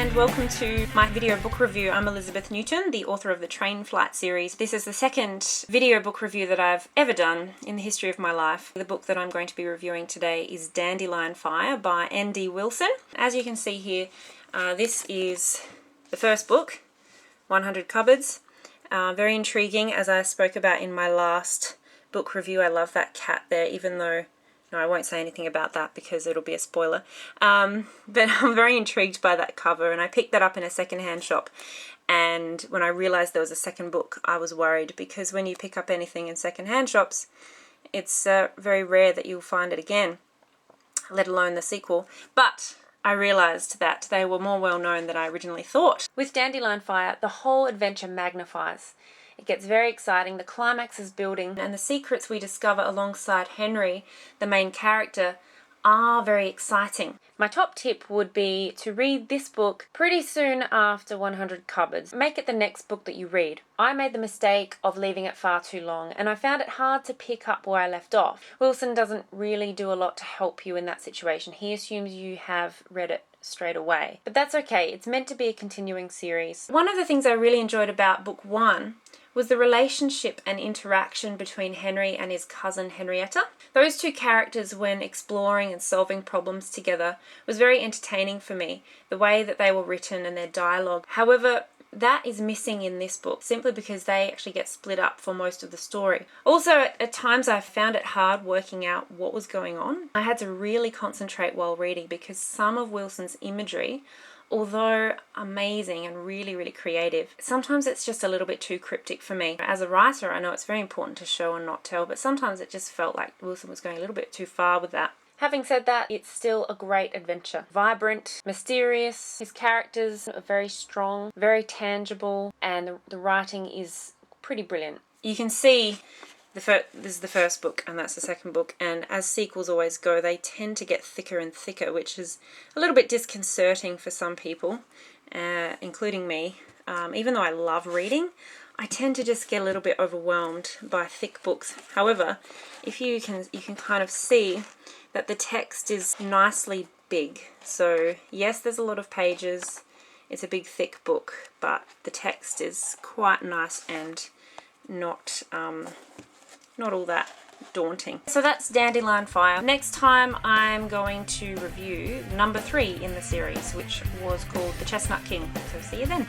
and welcome to my video book review. I'm Elizabeth Newton, the author of the Train Flight series. This is the second video book review that I've ever done in the history of my life. The book that I'm going to be reviewing today is Dandelion Fire by N.D. Wilson. As you can see here, this is the first book, 100 Cupboards. Very intriguing, as I spoke about in my last book review. I love that cat there, even though no, I won't say anything about that because it'll be a spoiler. But I'm very intrigued by that cover, and I picked that up in a secondhand shop. And when I realised there was a second book, I was worried, because when you pick up anything in secondhand shops, it's very rare that you'll find it again, let alone the sequel. But I realised that they were more well known than I originally thought. With Dandelion Fire, the whole adventure magnifies. It gets very exciting, the climax is building, and the secrets we discover alongside Henry, the main character, are very exciting. My top tip would be to read this book pretty soon after 100 Cupboards. Make it the next book that you read. I made the mistake of leaving it far too long, and I found it hard to pick up where I left off. Wilson doesn't really do a lot to help you in that situation. He assumes you have read it straight away. But that's okay, it's meant to be a continuing series. One of the things I really enjoyed about book one was the relationship and interaction between Henry and his cousin Henrietta. Those two characters, when exploring and solving problems together, was very entertaining for me, the way that they were written and their dialogue. However, that is missing in this book, simply because they actually get split up for most of the story. Also, at times I found it hard working out what was going on. I had to really concentrate while reading, because some of Wilson's imagery, although amazing and really, really creative, sometimes it's just a little bit too cryptic for me. As a writer, I know it's very important to show and not tell, but sometimes it just felt like Wilson was going a little bit too far with that. Having said that, it's still a great adventure. Vibrant, mysterious, his characters are very strong, very tangible, and the writing is pretty brilliant. You can see this is the first book and that's the second book, and as sequels always go, they tend to get thicker and thicker, which is a little bit disconcerting for some people, including me. Even though I love reading, I tend to just get a little bit overwhelmed by thick books. However, if you can kind of see that the text is nicely big. So yes, there's a lot of pages, it's a big thick book, but the text is quite nice and not all that daunting. So that's Dandelion Fire. Next time I'm going to review number 3 in the series, which was called The Chestnut King. So see you then.